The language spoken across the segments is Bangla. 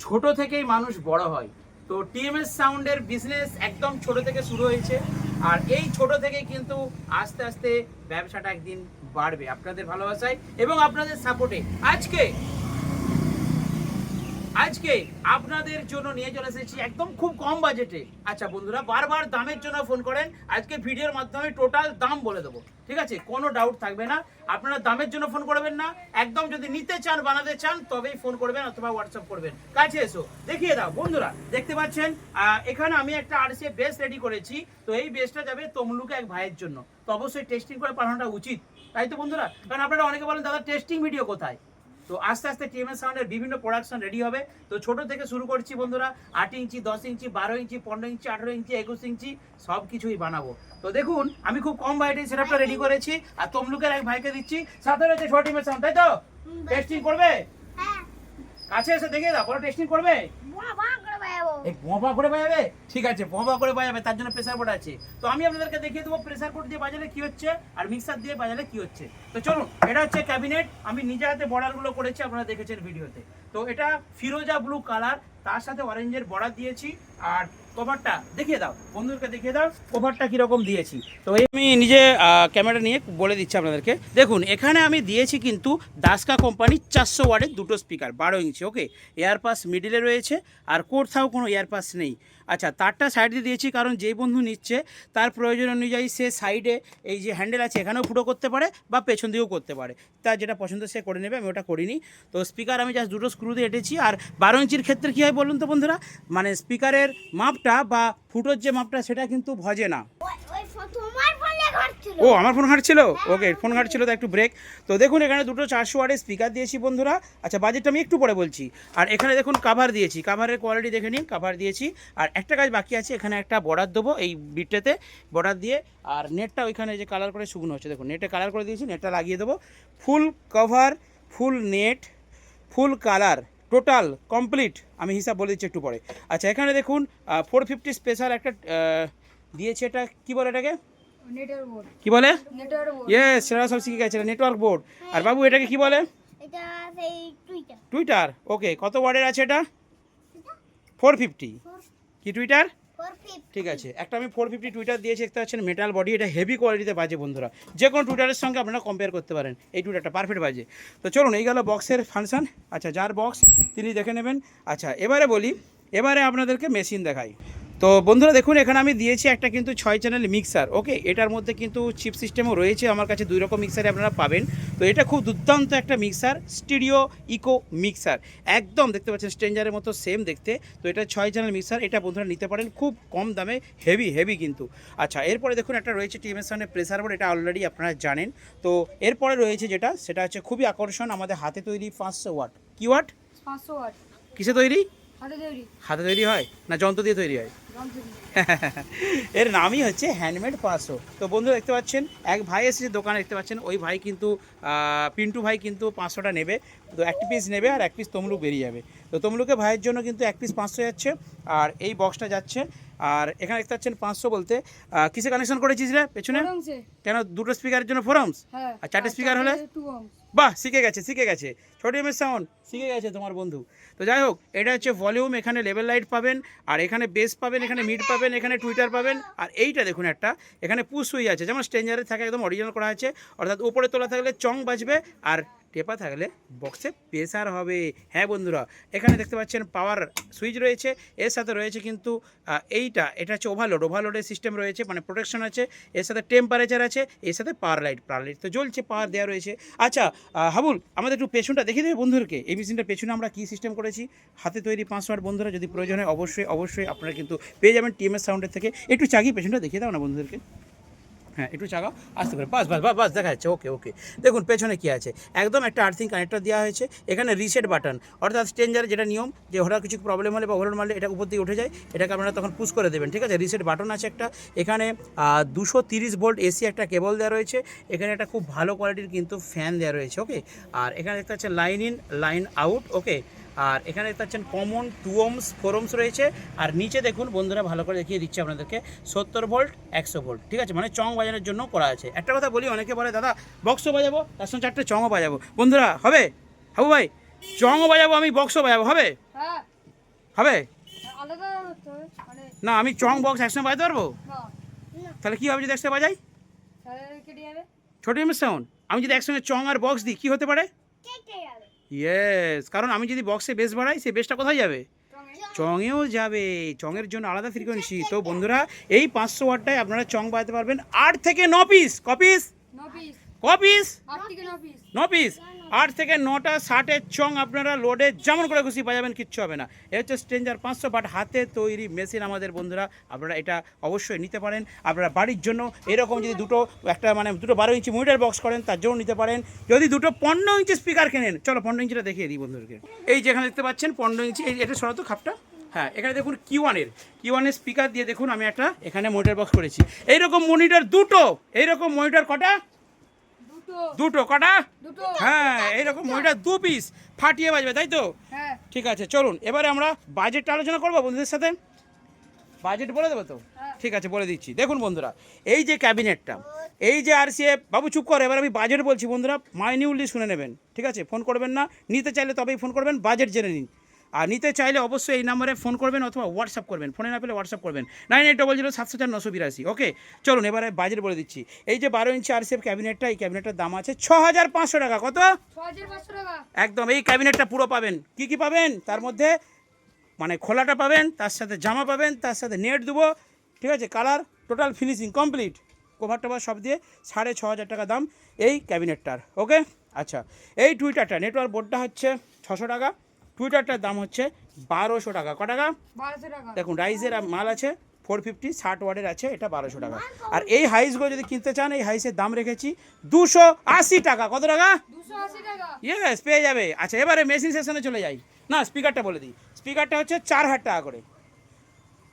ছোট থেকেই মানুষ বড় হয়। তো টিএমএস সাউন্ডের বিজনেস একদম ছোট থেকে শুরু হয়েছে, আর এই ছোট থেকে কিন্তু আস্তে আস্তে ব্যবসাটা একদিন বাড়বে আপনাদের ভালোবাসায় এবং আপনাদের সাপোর্টে। আজকে আপনাদের জন্য নিয়ে চলে এসেছি একদম খুব কম বাজেটে। আচ্ছা বন্ধুরা, বারবার দামের জন্য ফোন করেন, আজকে ভিডিওর মাধ্যমে টোটাল দাম বলে দেবো, ঠিক আছে? কোনো ডাউট থাকবে না, আপনারা দামের জন্য ফোন করবেন না, একদম যদি নিতে চান বানাতে চান তবেই ফোন করবেন অথবা হোয়াটসঅ্যাপ করবেন। কাছে এসো দেখিয়ে দাও। বন্ধুরা দেখতে পাচ্ছেন এখানে আমি একটা আরসিএ বেস রেডি করেছি। তো এই বেসটা যাবে তমলুকে এক ভাইয়ের জন্য, তো অবশ্যই টেস্টিং করে পাঠানোটা উচিত, তাই তো বন্ধুরা? কারণ আপনারা অনেকে বলেন দাদা টেস্টিং ভিডিও কোথায়? তো আস্তে আস্তে টিএমএস সাউন্ডের বিভিন্ন প্রোডাকশন রেডি হবে। তো ছোট থেকে শুরু করছি বন্ধুরা, 8 ইঞ্চি, 10 ইঞ্চি, 12 ইঞ্চি, 15 ইঞ্চি, 18 ইঞ্চি, 21 ইঞ্চি সব কিছুই বানাবো। তো দেখুন আমি খুব কম বাজেটে সেটআপটা রেডি করেছি, আর তমলুকের এক ভাইকে দিচ্ছি, সাথে রয়েছে ছোট টিএমএস সাউন্ড, তাই তো? টেস্টিং করবে? কাছে এসে দেখে দাও, বড় টেস্টিং করবে? বোমা করে বাজাবে, ঠিক আছে, বোমা করে বাজাবে, তার জন্য প্রেসার বোর্ড আছে। তো আমি আপনাদেরকে দেখিয়ে দেবো প্রেসার বোর্ড দিয়ে বাজালে কি হচ্ছে আর মিক্সার দিয়ে বাজালে কি হচ্ছে। তো চলুন, এটা হচ্ছে ক্যাবিনেট, আমি নিজে হাতে বর্ডারগুলো করেছি, আপনারা দেখেছেন ভিডিওতে। তো এটা ফিরোজা ব্লু কালার, তার সাথে অরেঞ্জের বর্ডার দিয়েছি। আর কভারটা দেখিয়ে দাও, বন্ধুদেরকে দেখিয়ে দাও কভারটা কিরকম দিয়েছি। তো আমি নিজে ক্যামেরা নিয়ে বলে দিচ্ছি আপনাদেরকে। দেখুন এখানে আমি দিয়েছি কিন্তু দাসকা কোম্পানির 400 ওয়াটের দুটো স্পিকার 12 ইঞ্চি, ওকে। এয়ারপাস মিডিলে রয়েছে, আর কোথাও কোনো এয়ারপাস নেই। আচ্ছা, তারটা সাইড দিয়ে দিয়েছি কারণ যেই বন্ধু নিচ্ছে তার প্রয়োজন অনুযায়ী সে সাইডে এই যে হ্যান্ডেল আছে এখানেও ফুটো করতে পারে বা পেছন দিয়েও করতে পারে, তার যেটা পছন্দ সে করে নেবে, আমি ওটা করিনি। তো স্পিকার আমি জাস্ট দুটো স্ক্রু দিয়ে এঁটেছি। আর 12 ইঞ্চির ক্ষেত্রে কী হয় বলুন তো বন্ধুরা, মানে স্পিকারের মাপটা বা ফুটোর যে মাপটা সেটা কিন্তু ভজে না। ও আমার ফোন ঘাটছিল, ওকে, ফোন ঘাটছিল তো একটু ব্রেক। তো দেখুন এখানে দুটো 400 ওয়াটের স্পিকার দিয়েছি বন্ধুরা। আচ্ছা, বাজেটটা আমি একটু পরে বলছি। আর এখানে দেখুন কাভার দিয়েছি, কাভারের কোয়ালিটি দেখে নিন, কাভার দিয়েছি। আর একটা কাজ বাকি আছে, এখানে একটা বর্ডার দেবো এই বিটটাতে, বর্ডার দিয়ে। আর নেটটা ওইখানে যে কালার করে শুকনো হচ্ছে, দেখুন নেটে কালার করে দিয়েছি, নেটটা লাগিয়ে দেবো। Full cover, full net, full colour, total complete আমি হিসাব বলে দিচ্ছি একটু পরে। আচ্ছা, এখানে দেখুন 450 স্পেশাল একটা দিয়েছে, এটা কি বলে এটাকে, কি বলে? ইয়েস, সেটা সব শিখে গেছে, নেটওয়ার্ক বোর্ড। আর বাবু এটাকে কি বলে? টুইটার, ওকে। কত ওয়ার্ডের আছে এটা? 450। কি টুইটার? ঠিক আছে, একটা আমি 450 টুইটার দিয়েছি, দেখতে পাচ্ছেন মেটাল বডি, এটা হেভি কোয়ালিটিতে বাজে বন্ধুরা, যে কোনো টুইটারের সঙ্গে আপনারা কম্পেয়ার করতে পারেন, এই টুইটারটা পারফেক্ট বাজে। তো চলুন, এই গেল বক্সের ফাংশন। আচ্ছা, যার বক্স তিনি দেখে নেবেন। আচ্ছা, এবারে বলি, এবারে আপনাদেরকে মেশিন দেখাই। তো বন্ধুরা দেখুন এখানে আমি দিয়েছি একটা কিন্তু 6 চ্যানেল মিক্সার, ওকে। এটার মধ্যে কিন্তু চিপ সিস্টেমও রয়েছে, আমার কাছে 2 রকম মিক্সারে আপনারা পাবেন। তো এটা খুব দুর্দান্ত একটা মিক্সার, স্টিরিও ইকো মিক্সার, একদম দেখতে পাচ্ছেন স্ট্রেঞ্জারের মতো সেম দেখতে। তো এটা 6 চ্যানেল মিক্সার, এটা বন্ধুরা নিতে পারেন খুব কম দামে, হেভি কিন্তু। আচ্ছা, এরপরে দেখুন একটা রয়েছে টিএমএস সাউন্ডের প্রেসার বোর্ড, এটা অলরেডি আপনারা জানেন। তো এরপরে রয়েছে যেটা, সেটা হচ্ছে খুবই আকর্ষণ, আমাদের হাতে তৈরি 500 ওয়াট। কি ওয়াট? 500 ওয়াট। কিসে তৈরি? হাতে তৈরি হয় না যন্ত্র দিয়ে তৈরি হয়? এর নামই হচ্ছে হ্যান্ডমেড 500। তো বন্ধু দেখতে পাচ্ছেন এক ভাই এসেছে দোকানে, দেখতে পাচ্ছেন ওই ভাই কিন্তু পিন্টু ভাই কিন্তু 500টা নেবে। তো একটি পিস নেবে আর এক পিস তমলুক বেরিয়ে যাবে। তো তমলুকে ভাইয়ের জন্য কিন্তু এক পিস 500 যাচ্ছে, আর এই বক্সটা যাচ্ছে। আর এখানে দেখতে পাচ্ছেন 500 বলতে কিসে কানেকশন করেছিস রে পেছনে? কেন, দুটো স্পিকারের জন্য 4 ohms? আর 4টে স্পিকার হলে? বাহ, শিখে গেছে ছোট টিএমএস সাউন্ড, শিখে গেছে তোমার বন্ধু। তো যাই হোক, এটা হচ্ছে ভলিউম, এখানে লেভেল লাইট পাবেন, আর এখানে বেস পাবেন, এখানে মিড পাবেন, এখানে টুইটার পাবেন। আর এইটা দেখুন একটা, এখানে পুশ সুইচ আছে, যেমন স্ট্রেঞ্জারে থাকে, একদম অরিজিনাল করা আছে, অর্থাৎ উপরে তোলা থাকলে চং বাজবে, আর টেপা থাকলে বক্সে প্রেসার হবে। হ্যাঁ বন্ধুরা, এখানে দেখতে পাচ্ছেন পাওয়ার সুইচ রয়েছে, এর সাথে রয়েছে কিন্তু এটা হচ্ছে ওভারলোডের সিস্টেম রয়েছে, মানে প্রোটেকশন আছে, এর সাথে টেম্পারেচার আছে, এর সাথে পাওয়ার লাইট তো জ্বলছে, পাওয়ার দেওয়া রয়েছে। আচ্ছা হাবুল, আমাদের একটু পেছনটা দেখিয়ে দেবে বন্ধুদেরকে, এই মেশিনটার পেছনে আমরা কী সিস্টেম করেছি, হাতে তৈরি 500 ওয়াট। বন্ধুরা যদি প্রয়োজন হয় অবশ্যই আপনারা কিন্তু পেয়ে যাবেন টিএমএস সাউন্ডের থেকে। একটু চাগি পেছনটা দেখিয়ে দাও না বন্ধুদেরকে। হ্যাঁ, একটু চাগাও, আসতে পারে, বাস দেখা যাচ্ছে, ওকে। দেখুন পেছনে কি আছে, একদম একটা আর্থিং কানেক্টর দেওয়া হয়েছে, এখানে রিসেট বাটন, অর্থাৎ স্ট্রেঞ্জার যেটা নিয়ম, যে হঠাৎ কিছু প্রবলেম হলে বা ওভারলোড মারলে এটা উপর দিকে উঠে যায়, এটাকে আপনারা তখন পুশ করে দেবেন, ঠিক আছে। রিসেট বাটন আছে একটা, এখানে 230 ভোল্ট এসি একটা কেবল দেওয়া রয়েছে, এখানে একটা খুব ভালো কোয়ালিটির কিন্তু ফ্যান দেওয়া রয়েছে, ওকে। আর এখানে দেখতে পাচ্ছেন লাইন ইন লাইন আউট, ওকে। আর এখানে দেখতে পাচ্ছেন কমন 2 ohms 4 ohms রয়েছে। আর নিচে দেখুন বন্ধুরা, ভালো করে দেখিয়ে দিচ্ছি আপনাদেরকে, 70 ভোল্ট 100 ভোল্ট, ঠিক আছে, মানে চং বাজানোর জন্য করা আছে। একটা কথা বলি, অনেকে বলে দাদা বক্সও বাজাবো তার সঙ্গে 4টে চংও বাজাবো। বন্ধুরা হবে, হাবু ভাই, চংও বাজাবো আমি, বক্সও বাজাবো, হবে? হবে আলাদা করতে হবে মানে না? আমি চং বক্স একসঙ্গে বাজাতে পারবো? না তাহলে কী হবে যদি একসাথে বাজাই? তাহলে কেটে যাবে ছোটো এমএস সাউন্ড। আমি যদি একসঙ্গে চং আর বক্স দিই কী হতে পারে? ইয়েস, কারণ আমি যদি বক্সে বেস বাড়াই সেই বেসটা কোথায় যাবে? চঙেও যাবে। চঙের জন্য আলাদা ফ্রিকোয়েন্সি। তো বন্ধুরা এই 500 ওয়াটটায় আপনারা চং বাজাতে পারবেন 8 থেকে 9 পিস। ক পিস? 9 পিস ক পিস? 8 থেকে 9 পিস 9 পিস। 8 থেকে 9টা 60-এর চং আপনারা লোডে যেমন করে খুশি বাজাবেন, কিচ্ছু হবে না। এ হচ্ছে স্ট্রেঞ্জার 500, বাট হাতে তৈরি মেশিন আমাদের বন্ধুরা। আপনারা এটা অবশ্যই নিতে পারেন। আপনারা বাড়ির জন্য এরকম যদি দুটো 12 ইঞ্চি মনিটর বক্স করেন তার জন্য নিতে পারেন। যদি দুটো 15 ইঞ্চি স্পিকার কেনেন, চলো 15 ইঞ্চিটা দেখিয়ে দিই বন্ধুদেরকে। এই যেখানে দেখতে পাচ্ছেন 15 ইঞ্চি, এটা সরাতো খাপটা। হ্যাঁ, এখানে দেখুন কিওয়ানের স্পিকার দিয়ে দেখুন আমি একটা এখানে মনিটর বক্স করেছি। এইরকম মনিটর দুটো, এইরকম মনিটর কটা? দুটো। কটা? হ্যাঁ, এইরকম মনিটর 2 পিস ফাটিয়ে বাজবে, তাই তো? হ্যাঁ ঠিক আছে, চলুন এবারে আমরা বাজেটটা আলোচনা করবো বন্ধুদের সাথে। বাজেট বলে দেবো তো? ঠিক আছে, বলে দিচ্ছি। দেখুন বন্ধুরা, এই যে ক্যাবিনেটটা, এই যে RCA, বাবু চুপ করে, এবার আমি বাজেট বলছি বন্ধুরা, মাইনিউটলি শুনে নেবেন, ঠিক আছে? ফোন করবেন না, নিতে চাইলে তবেই ফোন করবেন, বাজেট জেনে নিন। আর নিতে চাইলে অবশ্যই এই নাম্বারে ফোন করবেন অথবা হোয়াটসঅ্যাপ করবেন, ফোনে না পেলে হোয়াটসঅ্যাপ করবেন 9800 চলুন চলুন এবারে বাজেট বলে দিচ্ছি। এই যে 12 ইঞ্চি RCA ক্যাবিনেটটা, এই ক্যাবিনেটটার দাম আছে 6500 টাকা। কত? 6500 টাকা একদম। এই ক্যাবিনেটটা পুরো পাবেন। কি কি পাবেন তার মধ্যে? মানে খোলাটা পাবেন, তার সাথে জামা পাবেন, তার সাথে নেট দেবো, ঠিক আছে? Colour, total finishing complete, cover টভার সব দিয়ে 6500 টাকা দাম এই ক্যাবিনেটটার। ওকে, আচ্ছা। এই টুইটারটা নেটওয়ার্ক বোর্ডটা হচ্ছে 600 টাকা। টুইটারটার দাম হচ্ছে 1200 টাকা। ক টাকা? 1200 টাকা দেখুন রাইজের মাল আছে 450, 60 ওয়াটের আছে, এটা 1200 টাকা। আর এই হাইসগুলো যদি কিনতে চান, এই হাইসের দাম রেখেছি 280 টাকা। কত টাকা? 280 টাকা ইয়েস, পেয়ে যাবে। আচ্ছা, এবারে মেশিন সেকশনে চলে যাই। না, স্পিকারটা বলে দিই। স্পিকারটা হচ্ছে 4000 টাকা করে।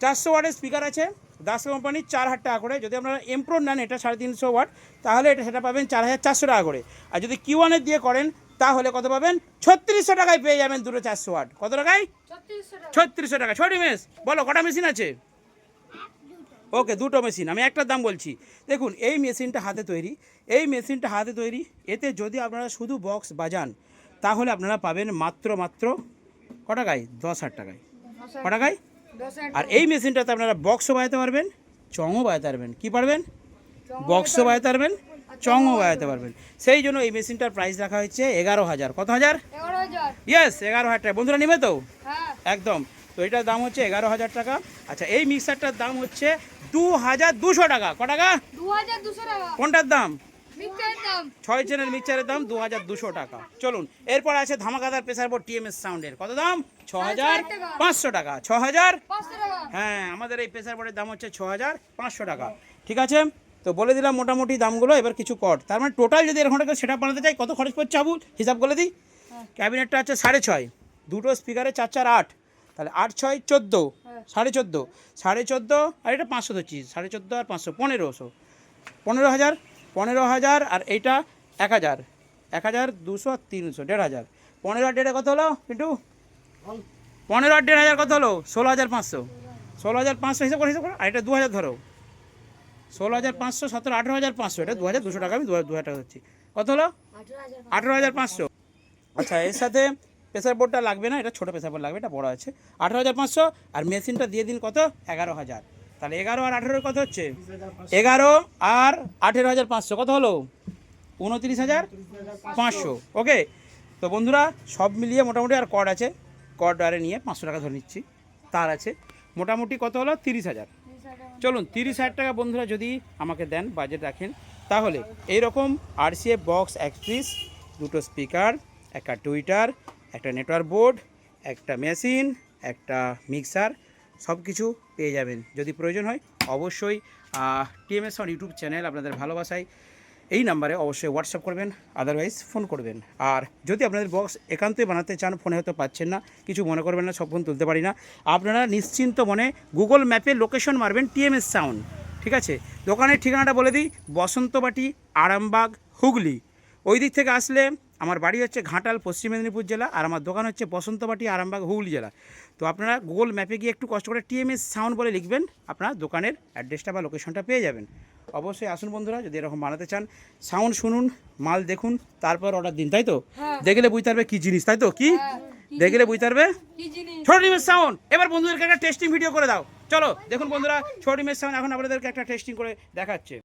400 ওয়াটের স্পিকার আছে, দাস কোম্পানির, 4000 টাকা করে। যদি আপনারা এমপ্রো নেন, এটা 350 ওয়াট, তাহলে সেটা পাবেন 4400 টাকা করে। আর যদি কিওয়ানের দিয়ে করেন তাহলে কত পাবেন? 3600 টাকায় পেয়ে যাবেন দুটো 400 ওয়াট। কত টাকায়? 3600 টাকা। ছোট মেশ, বলো কটা মেশিন আছে? ওকে, দুটো মেশিন। আমি একটার দাম বলছি। দেখুন এই মেশিনটা হাতে তৈরি, এই মেশিনটা হাতে তৈরি। এতে যদি আপনারা শুধু বক্স বাজান তাহলে আপনারা পাবেন মাত্র ক টাকায়? 10,000 টাকায়। ক টাকায়? 10,000 আর এই মেশিনটাতে আপনারা বক্সও বাজাতে পারবেন, চংও বাজাতে পারবেন। কি পারবেন? বক্সও বাজাতে পারবেন, চংও বাজাতে পারবেন। সেই জন্য এই মেশিনটার প্রাইস রাখা হচ্ছে 11,000। কত হাজার? 11,000 ইয়েস, 11,000 টাকা। বন্ধুরা নেবে তো? হ্যাঁ একদম। তো এটার দাম হচ্ছে 11,000 টাকা। আচ্ছা, এই মিক্সারটার দাম হচ্ছে 2200 টাকা। ক টাকা? 2200 টাকা কোনটার দাম? মিক্সারের দাম 6 চেনের মিক্সারের দাম 2200 টাকা। চলুন এরপর আছে ধামাকাদার প্রেসার বোর্ড TMS সাউন্ডের। কত দাম? 6500 টাকা। 6000? 500 টাকা হ্যাঁ, আমাদের এই প্রেসার বোর্ডের দাম হচ্ছে 6500 টাকা। ঠিক আছে, তো বলে দিলাম মোটামুটি দামগুলো। এবার কিছু কর, তার মানে টোটাল যদি এরকম একটা সেটআপ বানাতে চাই কত খরচ পড়ছে আবুল? হিসাব করে দিই। ক্যাবিনেটটা আছে 6.5, দুটো স্পিকারে 4 4 8, তাহলে 8 6 14, 14.5, 14.5 আর এটা 500 ধরছি, 14.5 আর 500 1500, 15,000 আর এইটা 1,000, 1,200 আর 300, 1,500। 15 আর 1,500 কত হলো কিন্তু? 15 আর 1,500 কত হলো? 16,500। 16,500 হিসাব করে আর এটা 2,000 ধরো। 16,500, 17, 18,500, এটা 2,200 টাকা। আমি 2,000 টাকা হচ্ছে। কত হলো? 18,500। আচ্ছা, এর সাথে প্রেসার বোর্ডটা লাগবে না, এটা ছোটো প্রেসার বোর্ড লাগবে, এটা বড় আছে। 18,500 আর মেশিনটা দিয়ে দিন কত? 11,000। তাহলে 11 আর 18 কত হচ্ছে? 11 আর 18,500 কত হলো? 29,500। ওকে, তো বন্ধুরা সব মিলিয়ে মোটামুটি, আর কর্ড আছে, কর্ড আরে নিয়ে 500 টাকা ধরে নিচ্ছি, তার আছে মোটামুটি কত হলো? 30,000। চলুন 30,000 টাকা বন্ধুরা যদি আমাকে দেন, বাজেট রাখেন, তাহলে এইরকম RCA বক্স 1 পিস, দুটো স্পিকার, একটা টুইটার, একটা নেটওয়ার্ক বোর্ড, একটা মেশিন, একটা মিক্সার, সব কিছু পেয়ে যাবেন। যদি প্রয়োজন হয় অবশ্যই TMS সাউন্ড ইউটিউব চ্যানেল আপনাদের ভালোবাসায় এই নাম্বারে অবশ্যই হোয়াটসঅ্যাপ করবেন, আদারওয়াইজ ফোন করবেন। আর যদি আপনাদের বক্স একান্তই বানাতে চান, ফোনে হয়তো পাচ্ছেন না, কিছু মনে করবেন না, সব ফোন তুলতে পারি না, আপনারা নিশ্চিন্ত মনে গুগল ম্যাপে লোকেশন মারবেন TMS সাউন্ড, ঠিক আছে? দোকানের ঠিকানাটা বলে দিই, বসন্তবাটি, আরামবাগ, হুগলি। ওই দিক থেকে আসলে আমার বাড়ি হচ্ছে ঘাটাল, পশ্চিম মেদিনীপুর জেলা, আর আমার দোকান হচ্ছে বসন্তবাটি, আরামবাগ, হুগলি জেলা। তো আপনারা গুগল ম্যাপে গিয়ে একটু কষ্ট করে TMS সাউন্ড বলে লিখবেন, আপনার দোকানের অ্যাড্রেসটা বা লোকেশনটা পেয়ে যাবেন। অবশ্যই আসুন বন্ধুরা, যদি এরকম বানাতে চান, সাউন্ড শুনুন, মাল দেখুন, তারপর অর্ডার দিন, তাই তো? দেখলে বুঝতে পারবে কী জিনিস, তাই তো? কি দেখলে বুঝতে পারবে। কি জিনিস? ছোট ডিমের সাউন্ড। এবার বন্ধুদেরকে একটা টেস্টিং ভিডিও করে দাও। চলো দেখুন বন্ধুরা, ছোট ডিমের সাউন্ড এখন আপনাদেরকে একটা টেস্টিং করে দেখাচ্ছে।